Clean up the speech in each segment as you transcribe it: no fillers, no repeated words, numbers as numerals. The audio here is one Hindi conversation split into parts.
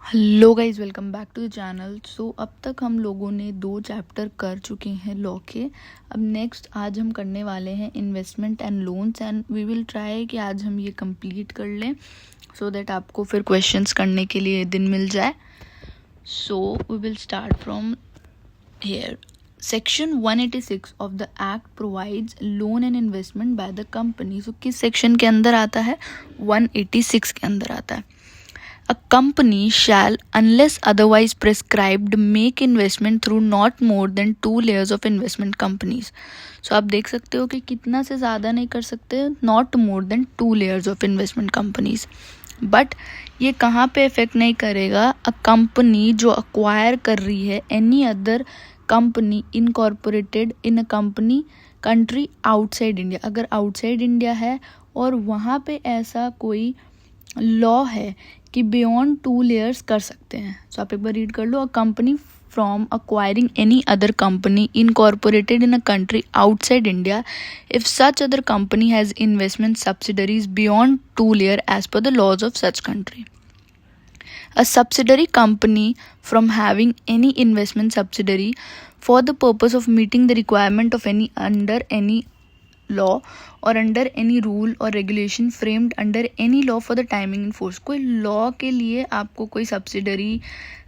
Hello guys, welcome back to the channel. So अब तक हम लोगों ने 2 चैप्टर कर चुके हैं लॉ के। अब नेक्स्ट आज हम करने वाले हैं investment and loans, and we will try कि आज हम ये कंप्लीट कर लें सो दैट आपको फिर क्वेश्चंस करने के लिए दिन मिल जाए। So we will start from here. Section 186 of the act provides loan and investment by the company. So किस सेक्शन के अंदर आता है? 186 के अंदर आता है। A company shall, unless otherwise prescribed, make investment through not more than 2 layers of investment companies. So आप देख सकते हो कि कितना से ज़्यादा नहीं कर सकते, not more than 2 layers of investment companies. But ये कहाँ पे इफेक्ट नहीं करेगा? अ कंपनी जो अक्वायर कर रही है any other company incorporated in a company country outside India, अगर आउटसाइड इंडिया है और वहाँ पे ऐसा कोई लॉ है कि बियॉन्ड 2 लेयर्स कर सकते हैं। सो आप एक बार रीड कर लो। A company from acquiring any other company incorporated in a country outside India if such other company has investment subsidiaries beyond 2 layer as per the laws of such country. A subsidiary company from having any investment subsidiary for the purpose of meeting the requirement of any under any law or under any rule or regulation framed under any law for the timing in force। कोई लॉ के लिए आपको कोई सब्सिडरी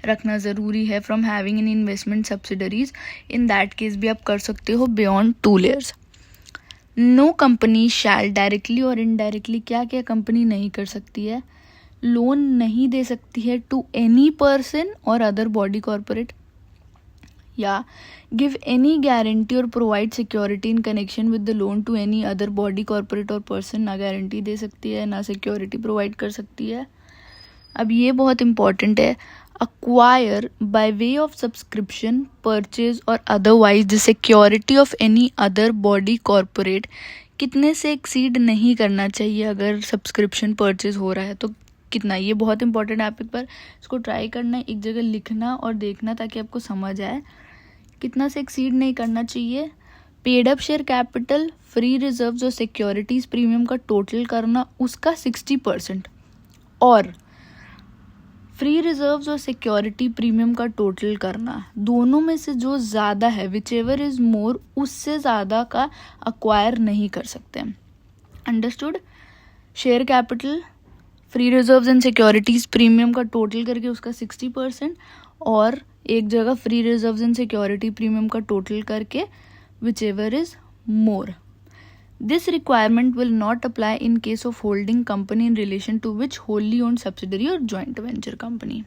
रखना ज़रूरी है from having an investment subsidiaries, in that case भी आप कर सकते हो beyond 2 layers. No company shall directly or indirectly, क्या क्या कंपनी नहीं कर सकती है? लोन नहीं दे सकती है to any person or other body corporate, या give any guarantee or provide security in connection with the loan to any other body corporate or person. ना गारंटी दे सकती है ना सिक्योरिटी प्रोवाइड कर सकती है। अब ये बहुत इंपॉर्टेंट है। Acquire by way of subscription, purchase और otherwise the security of any other body corporate कितने से एक्सीड नहीं करना चाहिए? अगर सब्सक्रिप्शन परचेज हो रहा है तो कितना? ये बहुत इंपॉर्टेंट है। आप एक बार इसको ट्राई करना, एक जगह लिखना और देखना ताकि आपको समझ आए कितना से एक्सीड नहीं करना चाहिए। Paid up share capital, free reserves और सिक्योरिटीज प्रीमियम का टोटल करना उसका 60%, और फ्री रिजर्व्स और सिक्योरिटी प्रीमियम का टोटल करना, दोनों में से जो ज़्यादा है विच एवर इज मोर, उससे ज़्यादा का अक्वायर नहीं कर सकते। Understood? Share capital, free reserves and securities premium का टोटल करके उसका 60%, और एक जगह free reserves and security premium का टोटल करके whichever is more. This requirement will not apply in case of holding company in relation to which wholly owned subsidiary और joint venture company.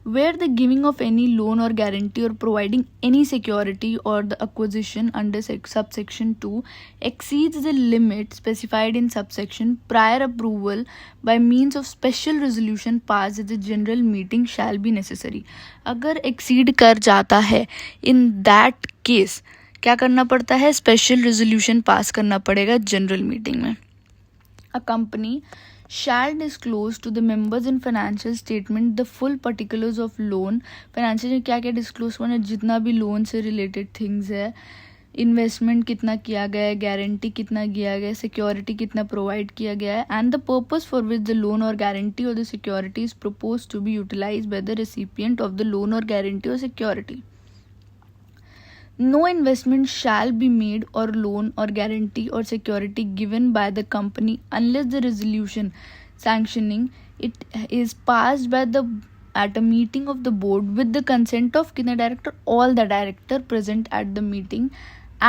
Where the giving of any loan or guarantee or providing any security or the acquisition under subsection 2 exceeds the limit specified in subsection, prior approval by means of special resolution passed at the general meeting shall be necessary। अगर exceed कर जाता है, in that case क्या करना पड़ता है? स्पेशल रेजोल्यूशन पास करना पड़ेगा जनरल मीटिंग में। A company shall disclose to the members in financial statement the full particulars of loan। Financial में क्या क्या डिस्क्लोज करना है? जितना भी लोन से रिलेटेड थिंग्स है, इन्वेस्टमेंट कितना किया गया है, गारंटी कितना किया गया है, सिक्योरिटी कितना प्रोवाइड किया गया है, and the purpose for which the loan or guarantee or the security is propose to be utilise by the recipient of the loan or guarantee or security. No investment shall be made or loan or guarantee or security given by the company unless the resolution sanctioning it is passed by the at a meeting of the board with the consent of कितने director? All the director present at the meeting,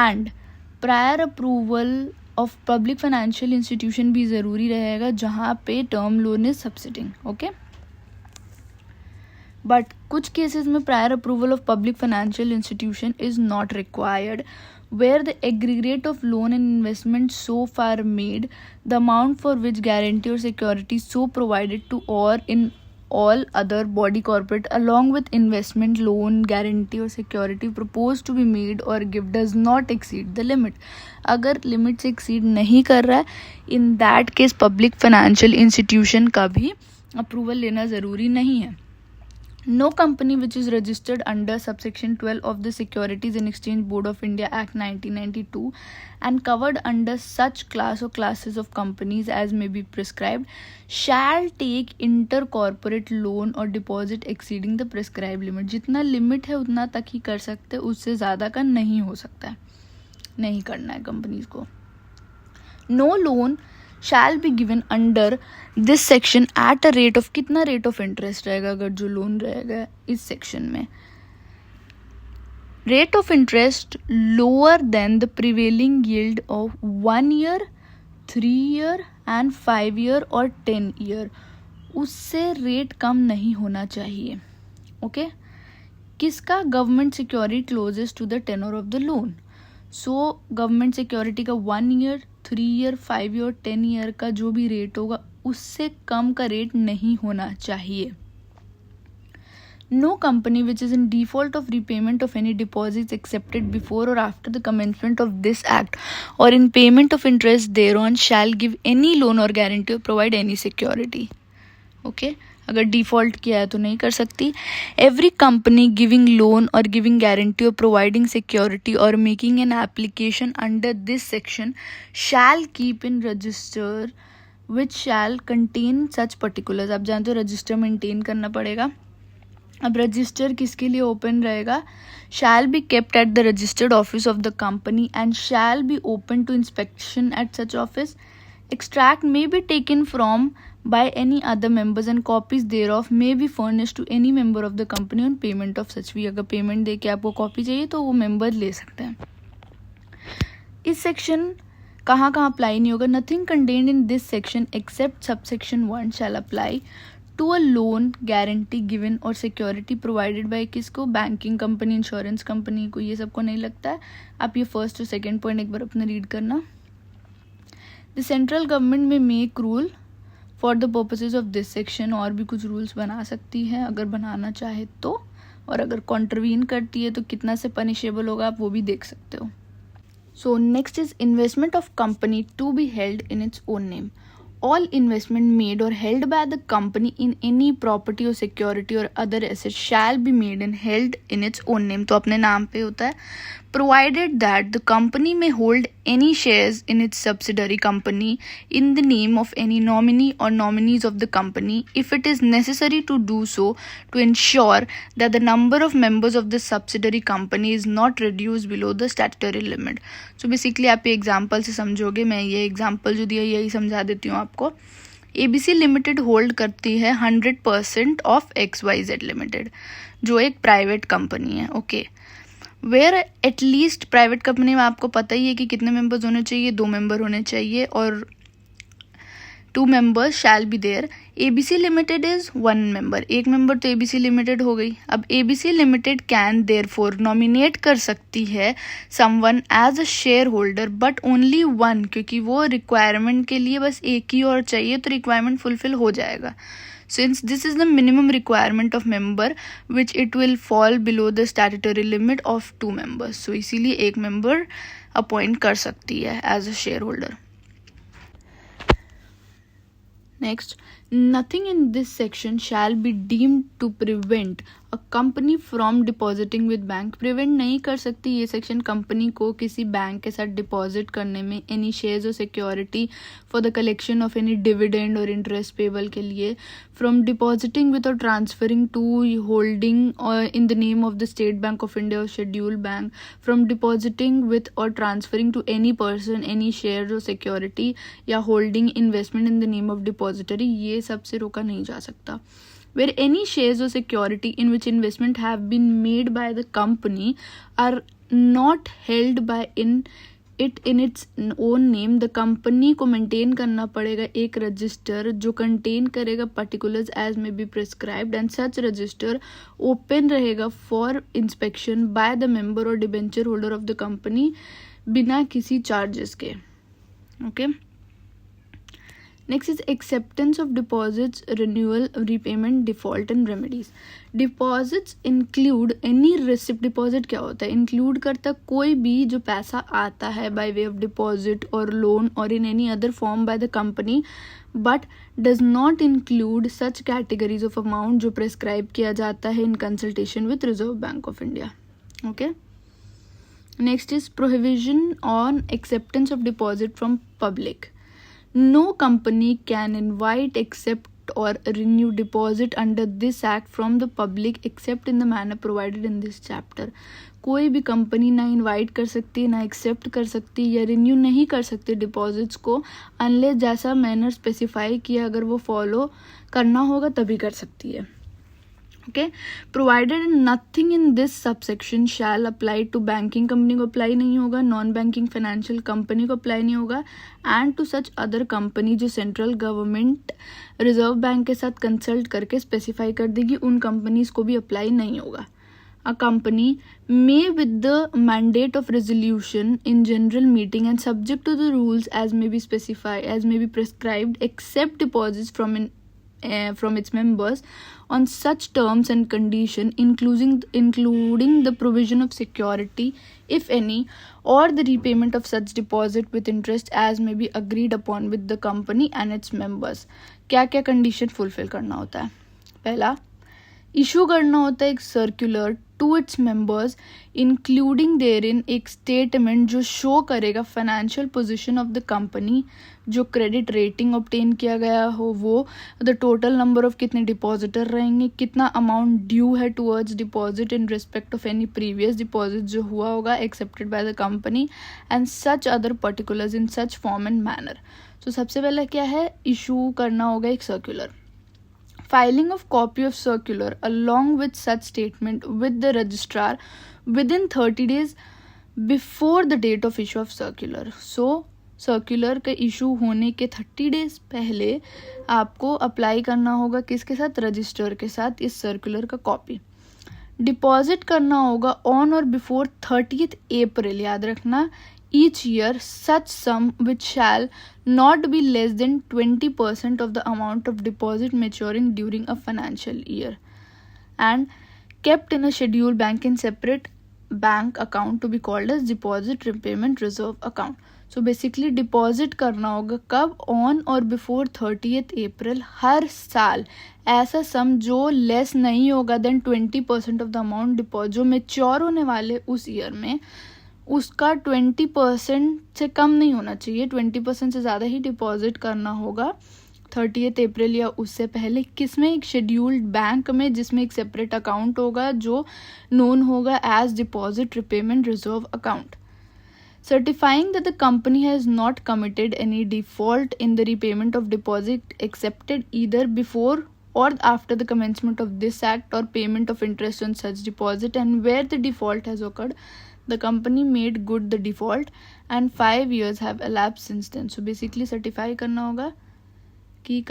and prior approval of public financial institution भी ज़रूरी रहेगा जहाँ पे term loan is subsiding। okay? But कुछ केसेस में prior approval of public financial institution is not required, where the aggregate of loan and investment so far made, the amount for which guarantee or security so provided to or in all other body corporate along with investment loan guarantee or security propose to be made or give does not exceed the limit. अगर लिमिट से एक्सीड नहीं कर रहा है, इन that case public financial institution का भी अप्रूवल लेना ज़रूरी नहीं है। No company which is registered under subsection 12 of the Securities and Exchange Board of India Act 1992 and covered under such class or classes of companies as may be prescribed shall take intercorporate loan or deposit exceeding the prescribed limit. जितना लिमिट है उतना तक ही कर सकते, उससे ज़्यादा का नहीं हो सकता है, नहीं करना है कंपनीज को. No loan shall be given under this section at a rate of, कितना रेट ऑफ इंटरेस्ट रहेगा अगर जो लोन रहेगा इस सेक्शन में, rate of interest lower than the prevailing yield of 1 year, 3 year and 5 year और 10 year. उससे रेट कम नहीं होना चाहिए. ओके किसका? Government security closes to the tenor of the loan. So government security का 1 year, 3 year, 5 year, 10 year का जो भी रेट होगा उससे कम का रेट नहीं होना चाहिए. No company which is in default of repayment of any deposits accepted before or after the commencement of this act or in payment of interest thereon shall give any loan or guarantee or provide any security. Okay? अगर डिफ़ॉल्ट किया है तो नहीं कर सकती. Every company giving loan or giving guarantee or providing security or making an application under this section shall keep in register which shall contain such particulars. आप जानते हो रजिस्टर मेंटेन करना पड़ेगा. अब रजिस्टर किसके लिए ओपन रहेगा? Shall be kept at the registered office of the company and shall be open to inspection at such office. Extract may be taken from by any other members and copies thereof may be furnished to any member of the company on payment of such fee. अगर पेमेंट दे के आपको कॉपी चाहिए तो वो मेंबर ले सकते हैं. इस सेक्शन कहाँ अप्लाई नहीं होगा? Nothing contained in this section except subsection 1 shall apply to a loan guarantee given or security provided by किसको? बैंकिंग कंपनी, इंश्योरेंस कंपनी को. ये सबको नहीं लगता है. आप ये फर्स्ट और सेकेंड पॉइंट एक बार अपने रीड करना. The central government may make rule for the purposes of this section. और भी कुछ रूल्स बना सकती है अगर बनाना चाहे तो, और अगर कॉन्ट्रवीन करती है तो कितना से पनिशेबल होगा आप वो भी देख सकते हो. So next is investment of company to be held in its own name. All investment made or held by the company in any property or security or other asset shall be made and held in its own name. तो अपने नाम पे होता है. Provided that the company may hold any shares in its subsidiary company in the name of any nominee or nominees of the company if it is necessary to do so to ensure that the number of members of the subsidiary company is not reduced below the statutory limit. So basically आप ये एग्जाम्पल से समझोगे. मैं ये एग्जाम्पल जो दिया यही समझा देती हूँ आपको. ABC लिमिटेड होल्ड करती है 100% ऑफ XYZ लिमिटेड जो एक प्राइवेट कंपनी है. Okay where at least private company में आपको पता ही है कि कितने मेंबर्स होने चाहिए? 2 मेंबर होने चाहिए और 2 members shall be there. ABC limited is 1 member. 1 member तो ABC लिमिटेड हो गई. अब ABC limited can therefore nominate कर सकती है someone as a shareholder but only 1, क्योंकि वो रिक्वायरमेंट के लिए बस एक ही और चाहिए तो रिक्वायरमेंट फुलफिल हो जाएगा. Since this is the minimum requirement of member which it will fall below the statutory limit of 2 members. So इसीलिए एक member appoint कर सकती है as a shareholder. Next, nothing in this section shall be deemed to prevent a company from depositing with bank. prevent नहीं कर सकती ये section कंपनी को किसी बैंक के साथ डिपॉजिट करने में any shares or security for the collection of any dividend or interest payable के लिए, from depositing with or transferring to holding or in the name of the State Bank of India or scheduled bank, from depositing with or transferring to any person any shares or security या holding investment in the name of depository. ये सबसे रोका नहीं जा सकता. Where any shares or security in which investment have been made by the company are not held by in its own name, the company को maintain करना पड़ेगा एक रजिस्टर जो contain करेगा particulars as may be prescribed and such register open रहेगा for inspection by the member or debenture holder of the company बिना किसी charges के. Okay. Next is acceptance of deposits, renewal, repayment, default and remedies. Deposits include any receipt. Deposit क्या होता है? इंक्लूड करता कोई भी जो पैसा आता है बाय वे ऑफ डिपॉजिट और लोन और in any other form by the company, but does not include such categories of amount जो प्रेस्क्राइब किया जाता है in consultation with reserve bank of India. Okay. Next is prohibition on acceptance of deposit from public. No company can invite, accept or renew deposit under this act from the public except in the manner provided in this chapter. कोई भी कंपनी ना इनवाइट कर सकती, ना एक्सेप्ट कर सकती या रिन्यू नहीं कर सकती डिपॉजिट्स को अनलेस जैसा मैनर स्पेसिफाई किया अगर वो फॉलो करना होगा तभी कर सकती है. Okay, provided nothing in this subsection shall apply to banking company को apply नहीं होगा, नॉन बैंकिंग फाइनेंशियल कंपनी को apply नहीं होगा, and to such other company जो सेंट्रल गवर्नमेंट रिजर्व बैंक के साथ कंसल्ट करके स्पेसिफाई कर देगी उन कंपनीज को भी अप्लाई नहीं होगा. A company may with the mandate of resolution in general meeting and subject to the rules as may be specified, as may be prescribed, accept deposits from its members on such terms and condition including the provision of security if any or the repayment of such deposit with interest as may be agreed upon with the company and its members. क्या क्या कंडीशन फुलफिल करना होता है? पहला, इशू करना होता है एक circular to its members including therein एक स्टेटमेंट जो शो करेगा financial position of the company, जो क्रेडिट रेटिंग ऑब्टेन किया गया हो वो, द टोटल नंबर ऑफ कितने डिपॉजिटर रहेंगे, कितना अमाउंट ड्यू है towards deposit in respect of any previous deposit जो हुआ होगा accepted by the company and such other particulars in such form and manner. So सबसे पहले क्या है? इशू करना होगा एक circular. Filing of copy of circular along with such statement with the registrar within 30 days before the date of issue of circular. So circular के इशू होने के 30 डेज पहले आपको अप्लाई करना होगा किसके साथ? रजिस्टर के साथ इस सर्कुलर का कॉपी. डिपॉजिट करना होगा ऑन और बिफोर 30th अप्रैल, याद रखना, each year such sum which shall not be less than 20% of the amount of deposit maturing during a financial year and kept in a scheduled bank in separate bank account to be called as deposit repayment reserve account. So basically deposit करना होगा कब? ऑन और बिफोर 30th अप्रैल हर साल. ऐसा सम जो लेस नहीं होगा than 20% of the amount deposit जो मेच्योर होने वाले उस ईयर में उसका 20% से कम नहीं होना चाहिए, 20% से ज़्यादा ही डिपॉजिट करना होगा 30th अप्रैल या उससे पहले. किसमें? एक शेड्यूल्ड बैंक में जिसमें एक सेपरेट अकाउंट होगा जो नोन होगा as deposit repayment reserve account. Certifying that the company has not committed any default in the repayment of deposit accepted either before or after the commencement of this act or payment of interest on such deposit, and where the default has occurred the company made good the default and 5 years have elapsed since then. So basically certify करना होगा कि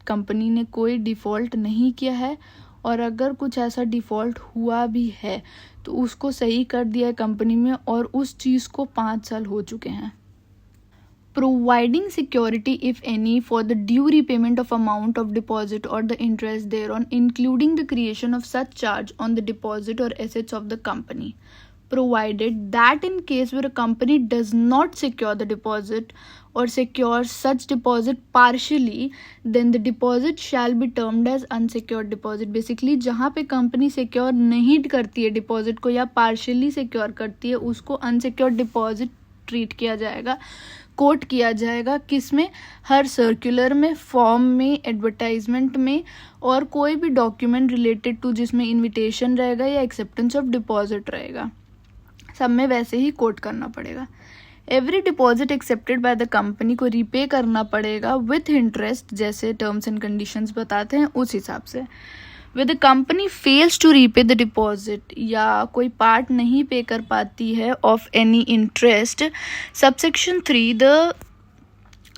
कंपनी ने कोई डिफ़ॉल्ट नहीं किया है और अगर कुछ ऐसा डिफ़ॉल्ट हुआ भी है तो उसको सही कर दिया है कंपनी में और उस चीज़ को 5 साल हो चुके हैं. Providing security if any for the due repayment of amount of deposit or the interest thereon, including the creation of such charge on the deposit or assets of the company, provided that in case where a company does not secure the deposit or secure such deposit partially, then the deposit shall be termed as unsecured deposit. Basically जहाँ पे कंपनी सिक्योर नहीं करती है डिपॉजिट को या पार्शियली सिक्योर करती है उसको अनसिक्योर्ड डिपॉजिट ट्रीट किया जाएगा, कोट किया जाएगा. किसमें? हर सर्कुलर में, फॉर्म में, एडवर्टाइजमेंट में और कोई भी डॉक्यूमेंट रिलेटेड टू जिसमें इन्विटेशन रहेगा या एक्सेप्टेंस ऑफ डिपॉजिट रहेगा, सब में वैसे ही कोट करना पड़ेगा. Every deposit accepted by the company को रीपे करना पड़ेगा विथ इंटरेस्ट, जैसे टर्म्स एंड कंडीशंस बताते हैं उस हिसाब से. With the company fails to repay the deposit या कोई पार्ट नहीं पे कर पाती है of any interest, subsection 3 the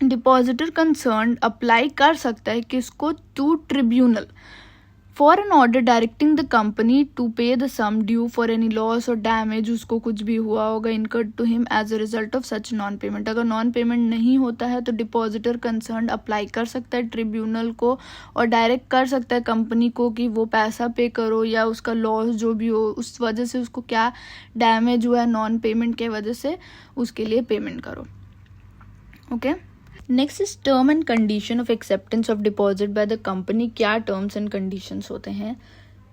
depositor concern apply कर सकता है किसको? To tribunal for an order directing the company to pay the sum due for any loss और डैमेज, उसको कुछ भी हुआ होगा incurred to him as a result of such non payment. अगर नॉन पेमेंट नहीं होता है तो डिपॉजिटर कंसर्न अप्लाई कर सकता है ट्रिब्यूनल को और डायरेक्ट कर सकता है कंपनी को कि वो पैसा पे करो, या उसका लॉस जो भी हो, उस वजह से उसको क्या डैमेज हुआ है नॉन पेमेंट के वजह से, उसके लिए पेमेंट करो। Okay, next is term and condition of acceptance of deposit bye the company. क्या टर्म्स एंड कंडीशंस होते हैं?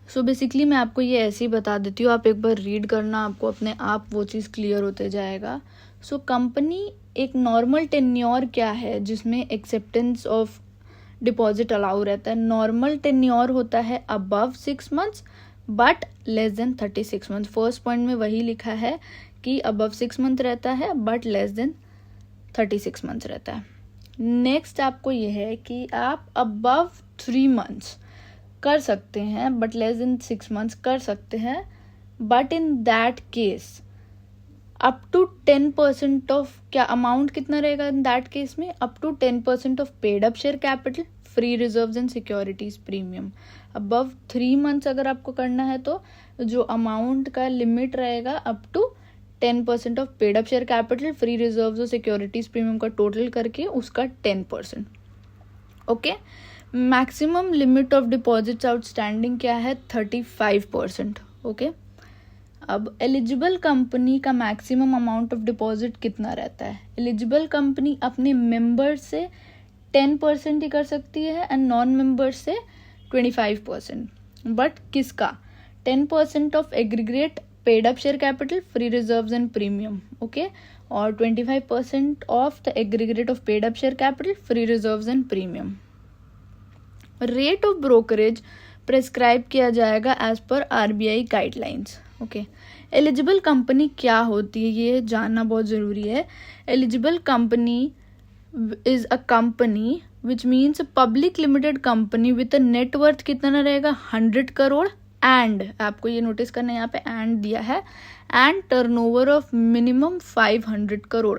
सो बेसिकली मैं आपको ये ऐसे ही बता देती हूँ, आप एक बार रीड करना, आपको अपने आप वो चीज़ क्लियर होते जाएगा। सो कंपनी एक नॉर्मल टेन्योर क्या है जिसमें एक्सेप्टेंस ऑफ डिपॉजिट अलाउ रहता है? नॉर्मल टेन्योर होता है above 6 months but less than 36 months। First point में वही लिखा है कि अबव 6 month रहता है बट लेस देन 36 months रहता है। नेक्स्ट आपको ये है कि आप अबव 3 months कर सकते हैं बट लेस देन 6 months कर सकते हैं, but in that case up to 10% of, क्या अमाउंट कितना रहेगा इन दैट केस में? Up to 10% of paid up share capital, free reserves and securities premium. Above 3 months अगर आपको करना है तो जो अमाउंट का लिमिट रहेगा up to 10% of paid up share capital, free reserves और सिक्योरिटीज प्रीमियम का टोटल करके उसका 10%। Okay, maximum limit of deposits outstanding क्या है? 35%। ओके, अब एलिजिबल कंपनी का मैक्सिमम अमाउंट ऑफ डिपॉजिट कितना रहता है? एलिजिबल कंपनी अपने मेंबर से 10% ही कर सकती है एंड नॉन मेंबर से 25%। बट किसका? 10% of aggregate paid up share capital, free reserves and premium. Okay, और 25% of the aggregate of paid up share capital, free reserves and premium. Rate of brokerage prescribe किया जाएगा as per RBI guidelines. Okay, eligible company क्या होती है ये जानना बहुत ज़रूरी है। Eligible company is a company which means a public limited company with a net worth कितना रहेगा? 100 crore एंड, आपको ये नोटिस करना है यहाँ पे एंड दिया है, and turnover of minimum 500 crore।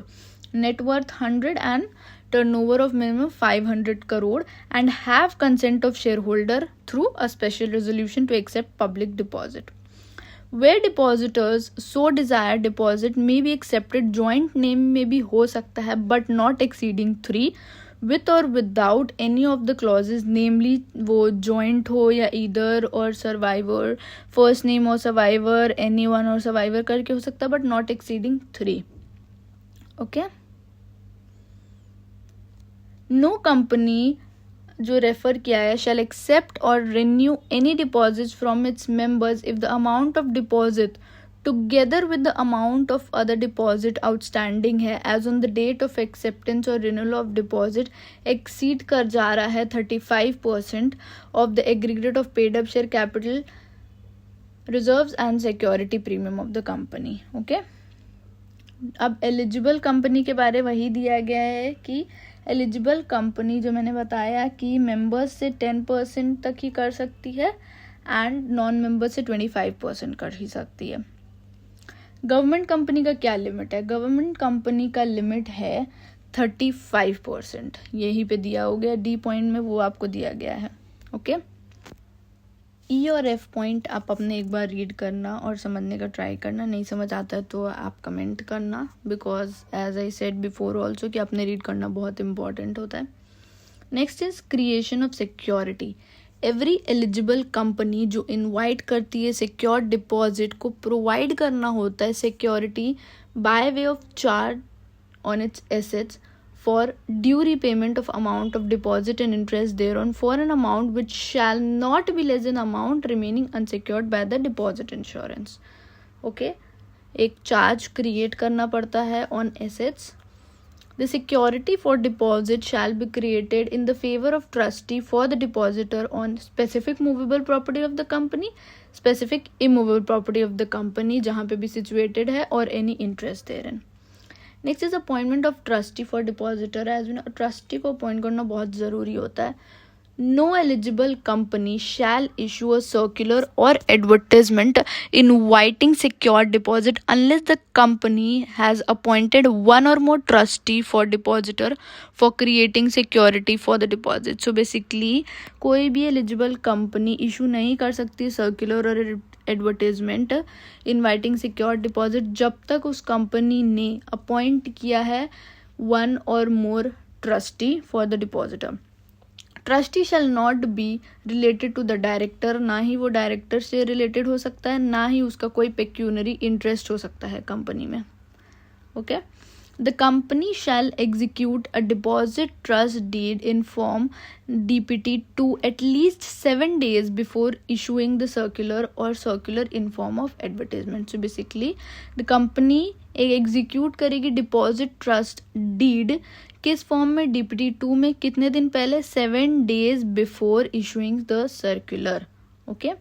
Net worth 100 and turnover of minimum 500 crore and have consent of shareholder through a special resolution to accept public deposit. Where depositors so desire, deposit may be accepted, joint name में भी हो सकता है but not exceeding 3, with or without any of the clauses, namely वो joint हो या either or survivor, first name or survivor, anyone or survivor करके हो सकता है but not exceeding 3. Okay? No company जो रेफर किया है shall accept or renew any deposits from its members if the amount of deposit together with the amount of other deposit outstanding है as on the date of acceptance or renewal of deposit exceed कर जा रहा है 35% of the aggregate of paid up share capital, reserves and security premium of the company. Okay? अब एलिजिबल कंपनी के बारे वही दिया गया है कि एलिजिबल कंपनी जो मैंने बताया कि मेंबर्स से 10% तक ही कर सकती है एंड नॉन मेंबर्स से 25% कर ही सकती है। गवर्नमेंट कंपनी का क्या लिमिट है? गवर्नमेंट कंपनी का लिमिट है 35%। यहीं पे दिया हो गया, डी पॉइंट में वो आपको दिया गया है। ओके, ई और एफ पॉइंट आप अपने एक बार रीड करना और समझने का ट्राई करना, नहीं समझ आता है तो आप कमेंट करना, because as I said before also कि आपने रीड करना बहुत इंपॉर्टेंट होता है। Next is creation of security. Every eligible company जो इनवाइट करती है सिक्योर डिपॉजिट को प्रोवाइड करना होता है security by way of charge on its assets for due repayment of amount of deposit and interest thereon for an amount which shall not be less than amount remaining unsecured by the deposit insurance. Okay, एक charge create करना पड़ता है on assets. The security for deposit shall be created in the favor of trustee for the depositor on specific movable property of the company, specific immovable property of the company जहाँ पे भी situated है, or any interest therein. Next is appointment of trustee for depositor. As you know, trustee को अपॉइंट करना बहुत ज़रूरी होता है। No eligible company shall issue a circular or advertisement inviting secure deposit unless the company has appointed one or more trustee for depositor for creating security for the deposit. So basically कोई भी eligible company issue नहीं कर सकती circular और advertisement inviting secure deposit जब तक उस company ने appoint किया है one or more trustee for the depositor. Trustee shall not be related to the director, ना ही वो डायरेक्टर से रिलेटेड हो सकता है, ना ही उसका कोई पेक्यूनरी इंटरेस्ट हो सकता है कंपनी में. Okay. The company shall execute a deposit trust deed in form DPT to at least 7 days before issuing the circular or circular in form of advertisement. So basically the company execute करेगी डिपॉजिट ट्रस्ट डीड किस फॉर्म में? DPT 2 में. कितने दिन पहले? 7 days before issuing the circular. Okay.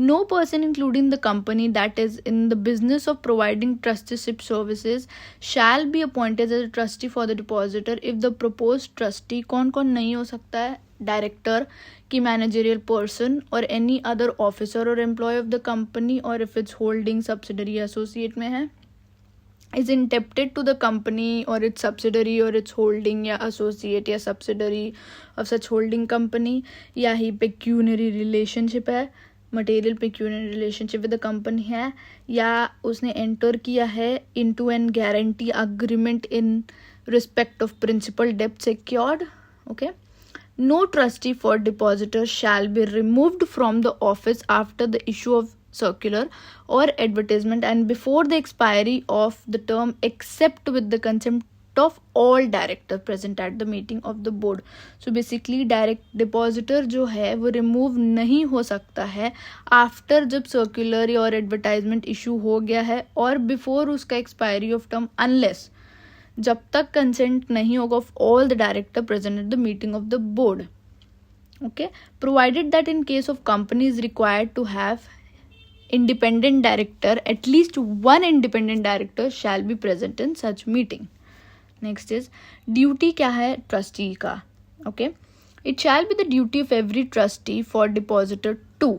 No person including the company that is in the business of providing trusteeship services shall be appointed as a trustee for the depositor if the proposed trustee कौन कौन नहीं हो सकता है? डायरेक्टर की मैनेजरियल पर्सन और एनी अदर ऑफिसर और एम्प्लॉय ऑफ द कंपनी और if it's holding subsidiary associate में है is indebted to the company or its subsidiary or its holding या associate या subsidiary of such holding company या ही pecuniary relationship है, material pecuniary relationship with the company है, या उसने enter किया है into an guarantee agreement in respect of principal debt secured. Okay. No trustee for depositor shall be removed from the office after the issue of circular or advertisement and before the expiry of the term except with the consent of all director present at the meeting of the board. So basically direct depositor जो है वो remove नहीं हो सकता है after जब circular और advertisement issue हो गया है और before उसका expiry of term unless जब तक consent नहीं होगा of all the director present at the meeting of the board. Okay, provided that in case of company is required to have independent director, at least one independent director shall be present in such meeting. Next is duty क्या है trustee का. Okay, it shall be the duty of every trustee for depositor to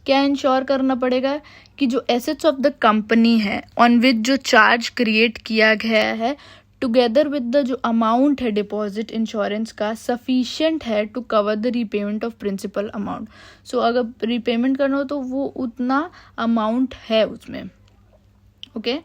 क्या इंश्योर करना पड़ेगा कि जो assets of the company है on which जो charge create किया गया है टुगेदर विद द जो अमाउंट है डिपॉजिट इंश्योरेंस का सफिशिएंट है to cover the repayment of principal amount. So अगर रीपेमेंट करना हो तो वो उतना अमाउंट है उसमें. Okay.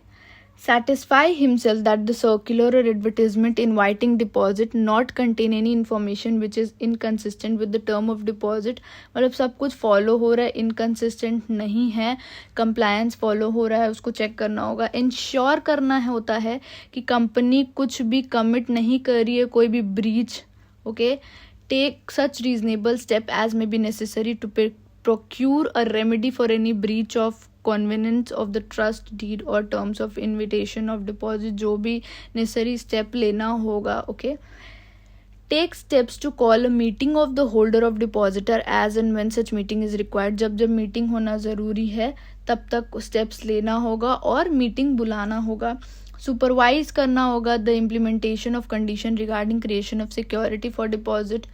satisfy himself that the circular or advertisement inviting deposit not contain any information which is inconsistent with the term of deposit. मतलब सब कुछ फॉलो हो रहा है, इनकन्सिस्टेंट नहीं है, कंप्लायंस फॉलो हो रहा है, उसको चेक करना होगा. इंश्योर करना है होता है कि कंपनी कुछ भी कमिट नहीं कर रही है, कोई भी breach. Okay. Take such reasonable step as may be necessary to procure a remedy for any breach of convenience of the trust deed or terms of invitation of deposit. जो भी necessary step लेना होगा. Okay. Take steps to call a meeting of the holder of depositor as and when such meeting is required. जब जब meeting होना ज़रूरी है तब तक steps लेना होगा और meeting बुलाना होगा. Supervise करना होगा the implementation of condition regarding creation of security for deposit.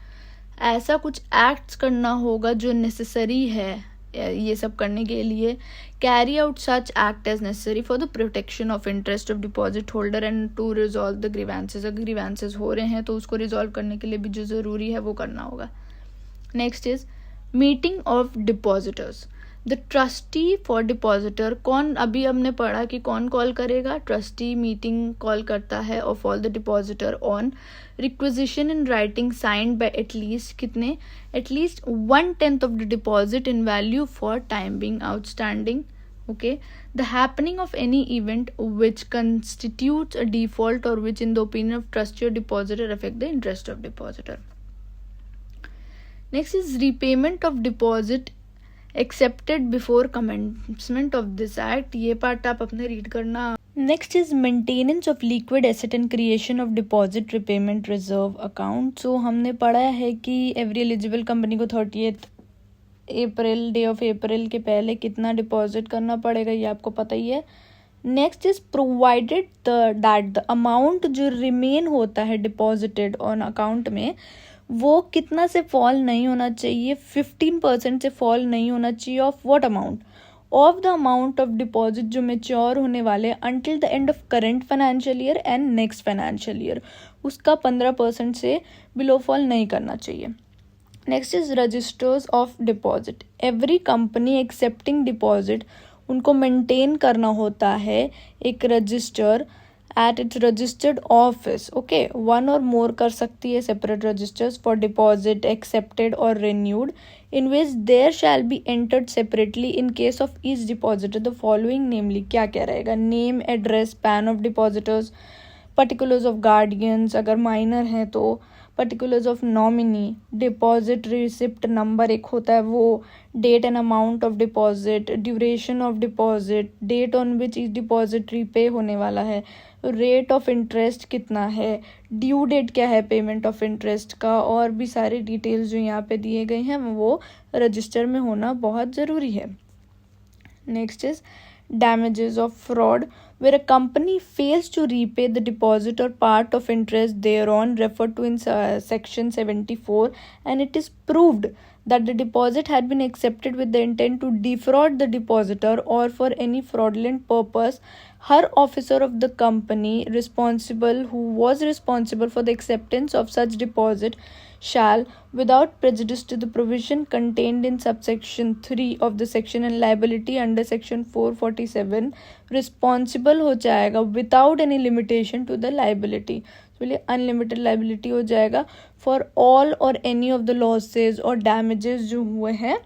ऐसा कुछ एक्ट्स करना होगा जो नेसेसरी है ये सब करने के लिए. Carry out such act as necessary for the protection of interest of deposit holder and to resolve the grievances. अगर ग्रीवेंसेज हो रहे हैं तो उसको रिजॉल्व करने के लिए भी जो ज़रूरी है वो करना होगा. Next is meeting of depositors. The trustee for depositor कौन, अभी हमने पढ़ा कि कौन कॉल करेगा. ट्रस्टी मीटिंग कॉल करता है of all the depositor on requisition in writing signed by at least कितने, at least 1/10 of the deposit in value for time being outstanding. Okay. The happening of any event which constitutes a default or which in the opinion of trustee or depositor affect the interest of depositor. Next is repayment of deposit accepted before commencement of this act. ये पार्ट आप अपने रीड करना. Next is maintenance of liquid asset and creation of deposit repayment reserve account. So हमने पढ़ा है कि एवरी एलिजिबल कंपनी को 30th April day of April के पहले कितना डिपॉजिट करना पड़ेगा, ये आपको पता ही है. Next is provided that the amount जो रिमेन होता है डिपॉजिटेड ऑन अकाउंट में वो कितना से फॉल नहीं होना चाहिए, 15% से फॉल नहीं होना चाहिए of what amount, of the amount of deposit जो मेच्योर होने वाले until the end of current financial year and next financial year, उसका 15% से बिलो फॉल नहीं करना चाहिए. Next is registers of deposit. Every company accepting deposit, उनको मेंटेन करना होता है एक register at its registered office. Okay, one or more कर सकती है separate registers for deposit accepted or renewed, in which there shall be entered separately in case of each depositor the following, namely क्या क्या रहेगा, name, address, PAN of depositors, particulars of guardians अगर minor है तो, particulars of nominee, deposit receipt number एक होता है वो, date and amount of deposit, duration of deposit, date on which each deposit repay होने वाला है, रेट ऑफ इंटरेस्ट कितना है, ड्यू डेट क्या है पेमेंट ऑफ इंटरेस्ट का, और भी सारे डिटेल्स जो यहाँ पे दिए गए हैं वो रजिस्टर में होना बहुत ज़रूरी है. Next is damages of fraud, where a company fails to repay the deposit or part of interest thereon referred to in section 74, and it is proved that the deposit had been accepted with the intent to defraud the depositor or for any fraudulent purpose, her officer of the company responsible who was responsible for the acceptance of such deposit shall, without prejudice to the provision contained in subsection 3 of the section and liability under section 447, responsible हो जाएगा without any limitation to the liability. बोलिए unlimited liability हो जाएगा for all or any of the losses or damages जो हुए हैं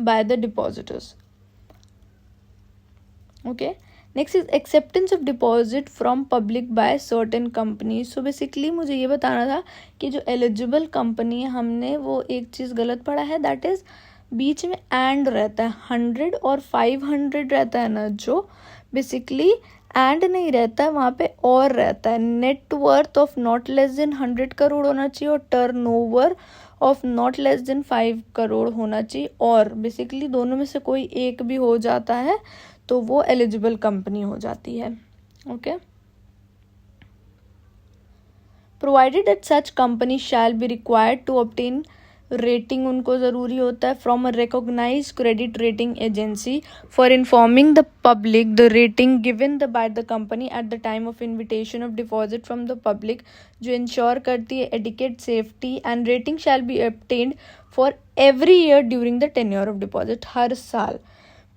by the depositors. Okay. Next is acceptance of deposit from public by certain company. So basically मुझे ये बताना था कि जो एलिजिबल कंपनी है हमने वो एक चीज़ गलत पढ़ा है, दैट इज़ बीच में एंड रहता है, 100 और 500 रहता है ना, जो बेसिकली एंड नहीं रहता है वहाँ पे और रहता है. Net worth of not less then 100 crore होना चाहिए और turnover of not less then 5 crore होना चाहिए, और बेसिकली दोनों में से कोई एक भी हो जाता है तो वो एलिजिबल कंपनी हो जाती है. Okay, provided that such company shall be required to obtain rating, उनको ज़रूरी होता है from a recognised credit rating agency for informing the public the rating given by the company at the time of invitation of deposit from the public, जो इंश्योर करती है adequate safety, and rating shall be obtained for every year during the tenure of deposit, हर साल.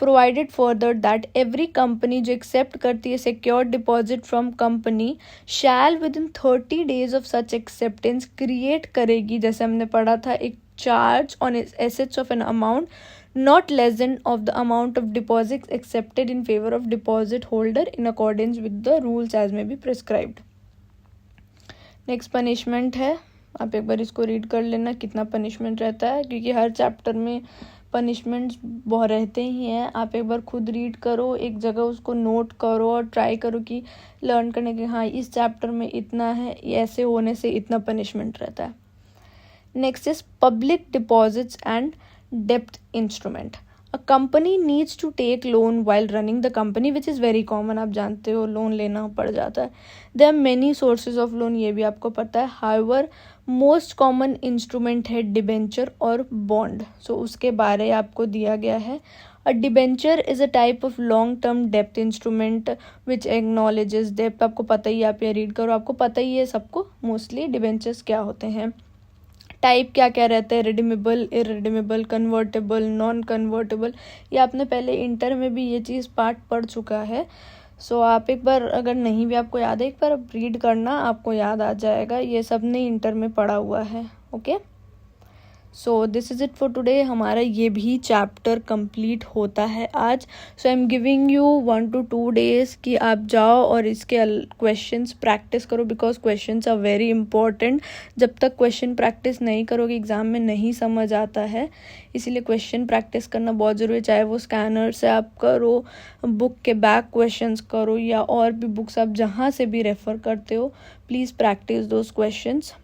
Provided further that every company जो एक्सेप्ट करती है secured deposit from company shall within 30 days of such acceptance create करेगी, जैसे हमने पढ़ा था, एक charge on assets of an amount not less than of the amount of deposit accepted in favour of deposit holder in accordance with the rules as may be prescribed. Next punishment है, आप एक बार इसको रीड कर लेना कितना पनिशमेंट रहता है, क्योंकि हर चैप्टर में पनिशमेंट्स बहुत रहते ही हैं. आप एक बार खुद रीड करो, एक जगह उसको नोट करो और ट्राई करो कि लर्न करने के, हाँ इस चैप्टर में इतना है, ऐसे होने से इतना पनिशमेंट रहता है. Next is public deposits and डेप्थ instrument. A company needs to take loan while running the company which is very common, आप जानते हो लोन लेना पड़ जाता है. There are many sources of loan, ये भी आपको पता है. हाउएवर मोस्ट कॉमन इंस्ट्रूमेंट है डिबेंचर और बॉन्ड. सो उसके बारे आपको दिया गया है. A debenture is a type of long term डेप्थ इंस्ट्रूमेंट विच एक्नॉलेजेस डेप्थ. आपको पता ही, आप ये रीड करो, आपको पता ही है सबको मोस्टली डिबेंचर्स क्या होते हैं. टाइप क्या क्या रहता है, redeemable, irredeemable, convertible, non convertible, ये आपने पहले इंटर में भी ये चीज़ पार्ट पढ़ चुका है. सो आप एक बार, अगर नहीं भी आपको याद है, एक बार रीड करना, आपको याद आ जाएगा, ये सब ने इंटर में पढ़ा हुआ है. Okay, so this is it for today. हमारा ये भी चैप्टर कंप्लीट होता है आज. So I am giving you 1 to 2 days कि आप जाओ और इसके क्वेश्चंस प्रैक्टिस करो, because questions are very important. जब तक क्वेश्चन प्रैक्टिस नहीं करोगे एग्ज़ाम में नहीं समझ आता है, इसीलिए क्वेश्चन प्रैक्टिस करना बहुत ज़रूरी है. चाहे वो स्कैनर से आप करो, बुक के बैक क्वेश्चंस करो, या और भी बुक्स आप जहाँ से भी रेफ़र करते हो, please practice those questions.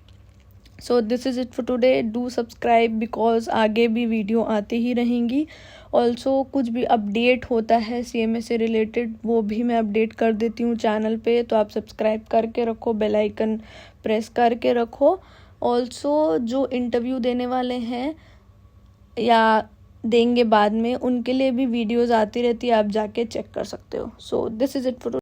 So this is it for today. Do subscribe because आगे भी वीडियो आती ही रहेंगी. ऑल्सो कुछ भी अपडेट होता है CMA से रिलेटेड, वो भी मैं अपडेट कर देती हूँ चैनल पे, तो आप सब्सक्राइब करके रखो, बेल आइकन प्रेस करके रखो. ऑल्सो जो इंटरव्यू देने वाले हैं या देंगे बाद में, उनके लिए भी वीडियोज़ आती रहती है, आप जाके चेक कर सकते हो। सो दिस इज़ इट फॉर